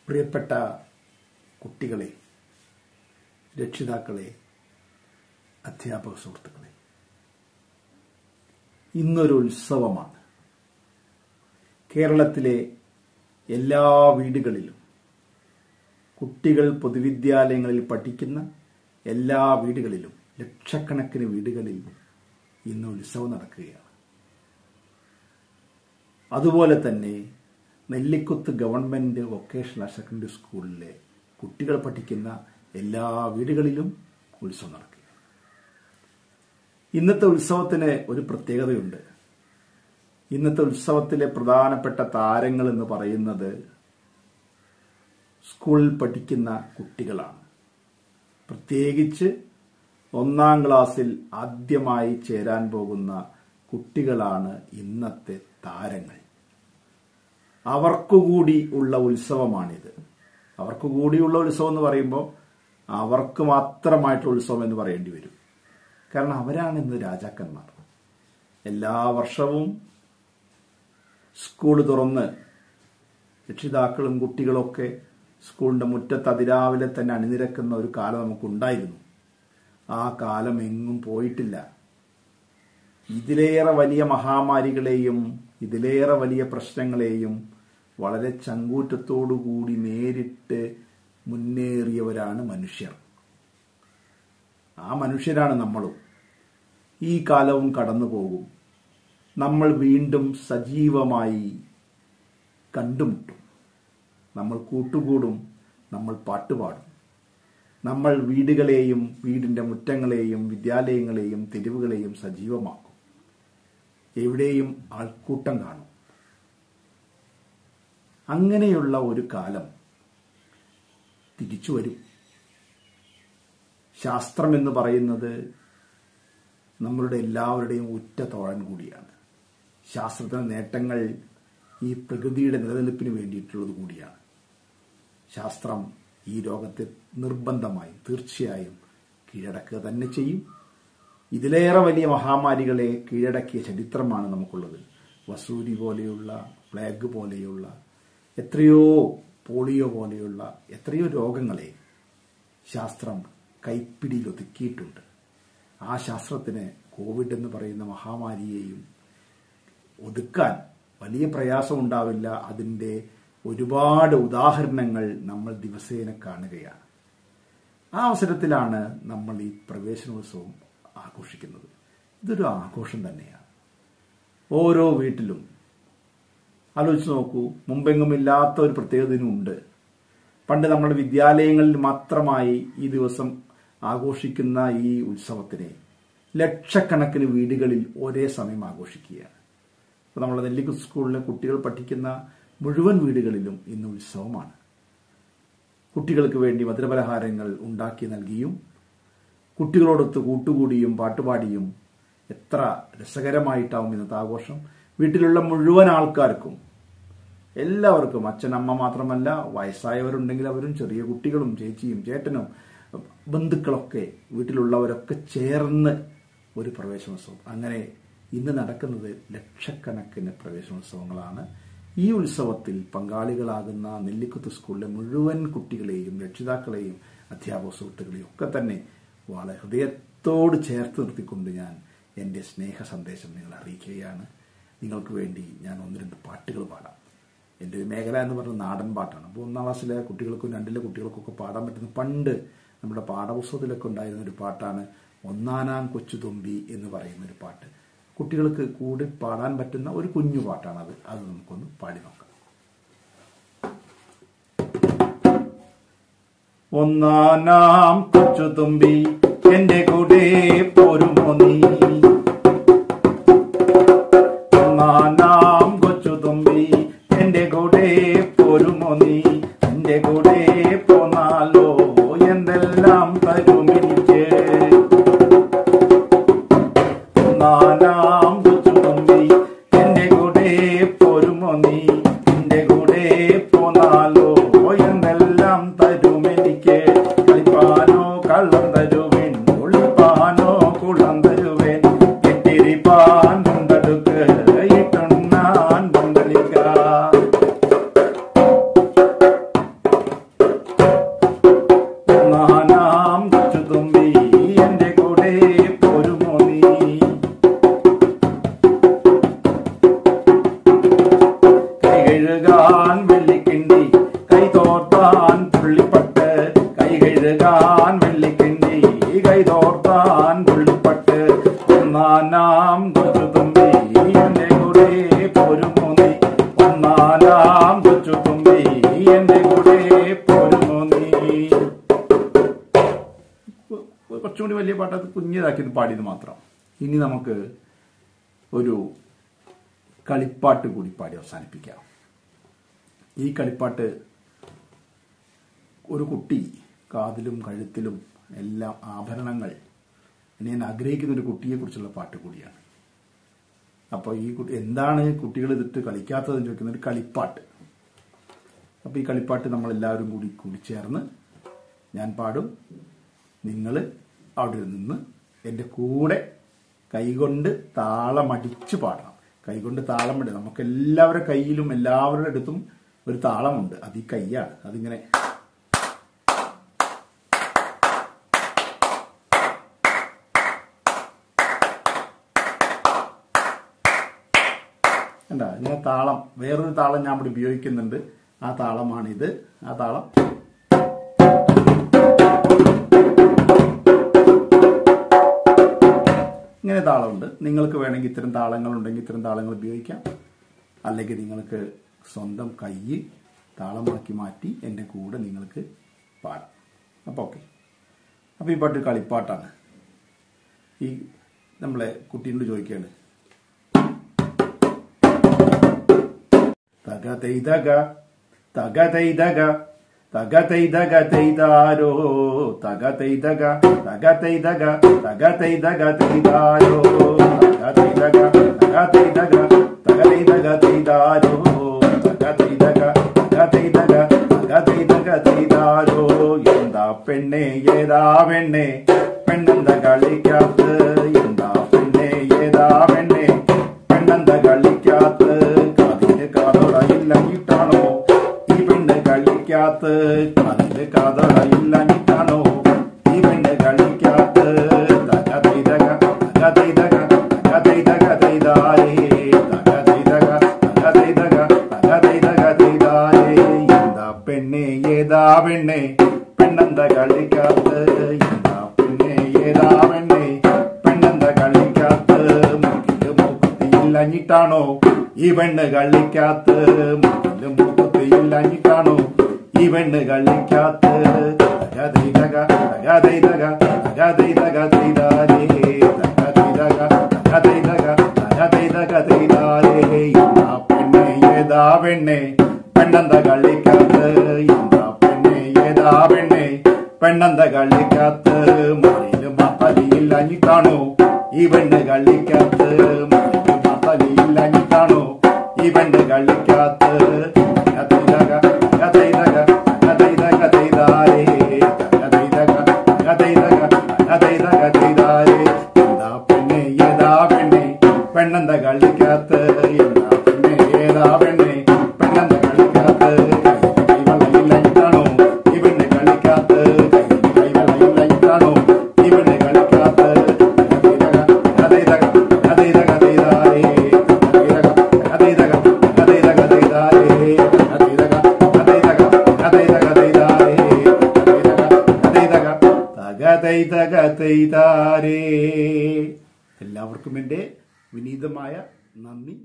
പ്രിയപ്പെട്ട കുട്ടികളെ, രക്ഷിതാക്കളെ, അധ്യാപക സുഹൃത്തുക്കളെ, ഇന്നൊരു ഉത്സവമാണ്. കേരളത്തിലെ എല്ലാ വീടുകളിലും, കുട്ടികൾ പൊതുവിദ്യാലയങ്ങളിൽ പഠിക്കുന്ന എല്ലാ വീടുകളിലും, ലക്ഷക്കണക്കിന് വീടുകളിൽ ഇന്ന് ഉത്സവം നടക്കുകയാണ്. അതുപോലെ തന്നെ നെല്ലിക്കുത്ത് ഗവൺമെന്റ് വൊക്കേഷണൽ സെക്കൻഡറി സ്കൂളിലെ കുട്ടികൾ പഠിക്കുന്ന എല്ലാ വീടുകളിലും ഉത്സവം നടക്കുക. ഇന്നത്തെ ഉത്സവത്തിന് ഒരു പ്രത്യേകതയുണ്ട്. ഇന്നത്തെ ഉത്സവത്തിലെ പ്രധാനപ്പെട്ട താരങ്ങൾ എന്ന് പറയുന്നത് സ്കൂളിൽ പഠിക്കുന്ന കുട്ടികളാണ്. പ്രത്യേകിച്ച് 1ാം ക്ലാസ്സിൽ ആദ്യമായി ചേരാൻ പോകുന്ന കുട്ടികളാണ് ഇന്നത്തെ താരങ്ങൾ. അവർക്കുകൂടി ഉള്ള ഉത്സവമാണിത്. അവർക്കുകൂടിയുള്ള ഉത്സവം എന്ന് പറയുമ്പോൾ അവർക്ക് മാത്രമായിട്ടുള്ള ഉത്സവം എന്ന് പറയേണ്ടി വരും. കാരണം അവരാണ് ഇന്ന് രാജാക്കന്മാർ. എല്ലാ വർഷവും സ്കൂൾ തുറന്ന് രക്ഷിതാക്കളും കുട്ടികളൊക്കെ സ്കൂളിന്റെ മുറ്റത്ത് അതിരാവിലെ തന്നെ അണിനിരക്കുന്ന ഒരു കാലം നമുക്കുണ്ടായിരുന്നു. ആ കാലം എങ്ങും പോയിട്ടില്ല. ഇതിലേറെ വലിയ മഹാമാരികളെയും ഇതിലേറെ വലിയ പ്രശ്നങ്ങളെയും വളരെ ചങ്കൂറ്റത്തോടുകൂടി നേരിട്ട് മുന്നേറിയവരാണ് മനുഷ്യർ. ആ മനുഷ്യരാണ് നമ്മളും. ഈ കാലവും കടന്നു പോകും. നമ്മൾ വീണ്ടും സജീവമായി കണ്ടുമുട്ടും. നമ്മൾ കൂട്ടുകൂടും. നമ്മൾ പാട്ടുപാടും. നമ്മൾ വീടുകളെയും വീടിന്റെ മുറ്റങ്ങളെയും വിദ്യാലയങ്ങളെയും തെരുവുകളെയും സജീവമാക്കും. എവിടെയും ആൾക്കൂട്ടം കാണും. അങ്ങനെയുള്ള ഒരു കാലം തിരിച്ചു വരും. ശാസ്ത്രം എന്ന് പറയുന്നത് നമ്മളുടെ എല്ലാവരുടെയും ഉറ്റ തോഴൻ കൂടിയാണ്. ശാസ്ത്രത്തിന്റെ നേട്ടങ്ങൾ ഈ പ്രകൃതിയുടെ നിലനിൽപ്പിന് വേണ്ടിയിട്ടുള്ളത് കൂടിയാണ്. ശാസ്ത്രം ഈ ലോകത്തെ നിർബന്ധമായും തീർച്ചയായും കീഴടക്കുക തന്നെ ചെയ്യും. ഇതിലേറെ വലിയ മഹാമാരികളെ കീഴടക്കിയ ചരിത്രമാണ് നമുക്കുള്ളത്. വസൂരി പോലെയുള്ള, പ്ലേഗ് പോലെയുള്ള, എത്രയോ പോളിയോ പോലെയുള്ള എത്രയോ രോഗങ്ങളെ ശാസ്ത്രം കൈപ്പിടിയിൽ ഒതുക്കിയിട്ടുണ്ട്. ആ ശാസ്ത്രത്തിന് കോവിഡ് എന്ന് പറയുന്ന മഹാമാരിയെയും ഒതുക്കാൻ വലിയ പ്രയാസമുണ്ടാവില്ല. അതിൻ്റെ ഒരുപാട് ഉദാഹരണങ്ങൾ നമ്മൾ ദിവസേന കാണുകയാണ്. ആ അവസരത്തിലാണ് നമ്മൾ ഈ പ്രവേശനോത്സവം ആഘോഷിക്കുന്നത്. ഇതൊരു ആഘോഷം തന്നെയാണ്. ഓരോ വീട്ടിലും ആലോചിച്ച് നോക്കൂ, മുമ്പെങ്ങും ഇല്ലാത്ത ഒരു പ്രത്യേകത ഉണ്ട്. പണ്ട് നമ്മുടെ വിദ്യാലയങ്ങളിൽ മാത്രമായി ഈ ദിവസം ആഘോഷിക്കുന്ന ഈ ഉത്സവത്തിനെ ലക്ഷക്കണക്കിന് വീടുകളിൽ ഒരേ സമയം ആഘോഷിക്കുകയാണ്. അപ്പോൾ നമ്മുടെ നെല്ലിക്കുത്ത് സ്കൂളിലെ കുട്ടികൾ പഠിക്കുന്ന മുഴുവൻ വീടുകളിലും ഇന്ന് ഉത്സവമാണ്. കുട്ടികൾക്ക് വേണ്ടി മധുരപലഹാരങ്ങൾ ഉണ്ടാക്കി നൽകിയും കുട്ടികളോടൊത്ത് കൂട്ടുകൂടിയും പാട്ടുപാടിയും എത്ര രസകരമായിട്ടാവും ഇന്നത്തെ ആഘോഷം. വീട്ടിലുള്ള മുഴുവൻ ആൾക്കാർക്കും, എല്ലാവർക്കും, അച്ഛനമ്മ മാത്രമല്ല, വയസ്സായവരുണ്ടെങ്കിൽ അവരും, ചെറിയ കുട്ടികളും ചേച്ചിയും ചേട്ടനും ബന്ധുക്കളൊക്കെ, വീട്ടിലുള്ളവരൊക്കെ ചേർന്ന് ഒരു പ്രവേശനോത്സവം. അങ്ങനെ ഇന്ന് നടക്കുന്നത് ലക്ഷക്കണക്കിന് പ്രവേശനോത്സവങ്ങളാണ്. ഈ ഉത്സവത്തിൽ പങ്കാളികളാകുന്ന നെല്ലിക്കുത്ത് സ്കൂളിലെ മുഴുവൻ കുട്ടികളെയും രക്ഷിതാക്കളെയും അധ്യാപക സുഹൃത്തുക്കളെയും ഒക്കെ തന്നെ വളരെ ഹൃദയത്തോട് ചേർത്ത് നിർത്തിക്കൊണ്ട് ഞാൻ എൻ്റെ സ്നേഹ സന്ദേശം നിങ്ങളെ അറിയിക്കുകയാണ്. നിങ്ങൾക്ക് വേണ്ടി ഞാൻ 1-2 പാട്ടുകൾ പാടാം. എൻ്റെ ഒരു മേഖല എന്ന് പറഞ്ഞാൽ നാടൻ പാട്ടാണ്. അപ്പോൾ 1ാം ക്ലാസ്സിലെ കുട്ടികൾക്കും 2ലെ കുട്ടികൾക്കൊക്കെ പാടാൻ പറ്റുന്ന, പണ്ട് നമ്മുടെ പാഠപുസ്തകത്തിലൊക്കെ ഉണ്ടായിരുന്ന ഒരു പാട്ടാണ് ഒന്നാനാം കൊച്ചു തുമ്പി എന്ന് പറയുന്നൊരു പാട്ട്. കുട്ടികൾക്ക് കൂടി പാടാൻ പറ്റുന്ന ഒരു കുഞ്ഞു പാട്ടാണത്. അത് നമുക്കൊന്ന് പാടി നോക്കാം. ഒന്നാനാം കൊച്ചു തുമ്പി എന്റെ കൂടെ പോരുമോ നീ, ഒന്നാനാം കൊച്ചു തുമ്പി എന്റെ കൂടെ പോരുമോ നീ, എന്റെ കൂടെ പോന്നാലോ എന്തെല്ലാം തരുമെനിക്ക്, ഒന്നാനാം കൊച്ചു തുമ്പി എന്റെ കൂടെ പോരുമോ നീ, എന്റെ കൂടെ പോന്നാലോ എന്തെല്ലാം തരുമെനിക്ക്, കളിപ്പാനോ കള്ളം തരുവേൻ, ഒളിപ്പാനോ കുളം തരുവേൻ, കെട്ടിരിപ്പാൻ കൊണ്ടടുക്ക് ഇട്ടുണ്ണാൻ കൊണ്ടളിക്ക. കഴുകാൻ വെള്ളിക്കിണ്ടി, കൈതോർത്താൻ പുള്ളിപ്പട്ട്, കൈ കഴുകാൻ വെള്ളിക്കിണ്ടി, കൈതോർത്താൻ പുള്ളിപ്പട്ട്. ഒന്നാനാം കൊച്ചു തുമ്പി എന്റെ കൂടെ പോരുമോ നീ, ഒന്നാനാം കൊച്ചു തുമ്പി എന്റെ കൂടെ പോരുമോ നീ. കുറച്ചുകൂടി വലിയ പാട്ടത് കുഞ്ഞിതാക്കിയത് പാടിയത് മാത്രം. ഇനി നമുക്ക് ഒരു കളിപ്പാട്ട് കൂടി പാടി അവസാനിപ്പിക്കാം. ഈ കളിപ്പാട്ട് ഒരു കുട്ടി കാതിലും കഴുത്തിലും എല്ലാം ആഭരണങ്ങൾ ഞാൻ ആഗ്രഹിക്കുന്ന ഒരു കുട്ടിയെ കുറിച്ചുള്ള പാട്ട് കൂടിയാണ്. അപ്പോൾ ഈ കുട്ടി എന്താണ് കുട്ടികൾ ഇതിട്ട് കളിക്കാത്തതെന്ന് ചോദിക്കുന്ന ഒരു കളിപ്പാട്ട്. അപ്പോൾ ഈ കളിപ്പാട്ട് നമ്മളെല്ലാവരും കൂടി ചേർന്ന് ഞാൻ പാടും, നിങ്ങൾ അവിടെ നിന്ന് എൻ്റെ കൂടെ കൈകൊണ്ട് താളമടിച്ച് പാടണം. കൈകൊണ്ട് താളമടി, നമുക്ക് എല്ലാവരുടെ കയ്യിലും എല്ലാവരുടെ അടുത്തും ഒരു താളമുണ്ട്, അത് ഈ കൈയാണ്. അതിങ്ങനെ എന്താ ഇങ്ങനെ താളം, വേറൊരു താളം ഞാൻ ഇവിടെ ഉപയോഗിക്കുന്നുണ്ട്. ആ താളമാണിത്. ആ താളം ഇങ്ങനെ താളമുണ്ട്. നിങ്ങൾക്ക് വേണമെങ്കിൽ ഇത്തരം താളങ്ങളുണ്ടെങ്കിൽ ഇത്തരം താളങ്ങൾ ഉപയോഗിക്കാം. അല്ലെങ്കിൽ നിങ്ങൾക്ക് സ്വന്തം കൈ താളമാക്കി മാറ്റി എൻ്റെ കൂടെ നിങ്ങൾക്ക് പാടാം. അപ്പോൾ ഓക്കെ. അപ്പോൾ ഈ പാട്ട് കളിപ്പാട്ടാണ്. ഈ നമ്മളെ കുട്ടീനോട് ചോദിക്കുകയാണ്, തക തെയ്തക തക തെയ്തക തക തെയ്തക തെയ്താരോ, തക തെയ്തക തക തെയ്തക തക തെയ്തക തെയ്താരോ, തക തെയ്തക തക തെയ്തക തക തെയ്തക തെയ്താരോ, തക തെയ്തക തക തെയ്തക തക തെയ്തക തെയ്താരോ. എന്താ പെണ്ണെ ഏതാ പെണ്ണെ പെണ്ണെന്ത കളിക്കാത്ത്, എന്താ പെണ്ണെ ഏതാ പെണ്ണെ പെണ്ണെന്ത കളിക്കാത്ത്, കാതിന് കാതോടയില്ലങ്ങിട്ടാണോ ഈ പെണ്ണ് കളിക്കാത്ത്, കാതിന് കാതോടയില്ലങ്ങിട്ടാണോ ഈ പെണ്ണ് കളിക്കാത്ത്. തക തെയ്തക തക തെയ്തക തക തെയ്തക തെയ്താരേ, തക തെയ്തക തക തെയ്തക തക തെയ്തക തെയ്താരേ. എന്താ പെണ്ണെ ഏതാ പെണ്ണെ പെണ്ണെന്ത കളിക്കാത്ത്, എന്താ പെണ്ണെ ഏതാ പെണ്ണെ പെണ്ണെന്ത കളിക്കാത്ത്, മുക്കില് മൂക്കുത്തിയില്ലഞ്ഞിട്ടാണോ ഈ പെണ്ണ് കളിക്കാത്ത്, മുക്കില് മൂക്കുത്തിയില്ലഞ്ഞിട്ടാണോ ഈ പെണ്ണ് കളിക്കാത്ത്. തക തെയ്തക തക തെയ്തക തക തെയ്തക തെയ്താരേ, തക തെയ്തക തക തെയ്തക തക തെയ്തക തെയ്താരേ. എന്താ പെണ്ണെ ഏതാ പെണ്ണെ പെണ്ണെന്ത കളിക്കാത്ത്, എന്താ പെണ്ണെ ഏതാ പെണ്ണെ പെണ്ണെന്ത കളിക്കാത്ത്, മറിയില് മാത്തലിയില്ലഞ്ഞിട്ടാണോ ഈ പെണ്ണ് കളിക്കാത്ത്, മറിയില് മാത്തലിയില്ലഞ്ഞിട്ടാണോ ഈ പെണ്ണ് കളിക്കാത്ത്. തക തെയ്തക തക തെയ്തക തക തെയ്തക തെയ്താരേ, തക തെയ്തക തക തെയ്തക തക തെയ്തക തെയ്താരേ. എന്താ പെണ്ണെ ഏതാ പെണ്ണെ പെണ്ണെന്ത കളിക്കാത്ത്, എന്താ പെണ്ണെ ഏതാ പെണ്ണെ പെണ്ണെന്ത കളിക്കാത്ത്, കൈവളയില്ലഞ്ഞിട്ടാണോ ഈ പെണ്ണ് കളിക്കാത്ത്, കൈവളയില്ലഞ്ഞിട്ടാണോ ഈ പെണ്ണ് കളിക്കാത്ത്. തക തെയ്തക തക തെയ്തക തെയ്താരേ, തക തെയ്തക തക തെയ്തക തെയ്താരേ, തക തെയ്തക തക തെയ്തക തക തെയ്തക തെയ്താരേ, തക തെയ്തക തക തെയ്തക തെയ്താരേ. എല്ലാവർക്കും എൻ്റെ വിനീതമായ നന്ദി.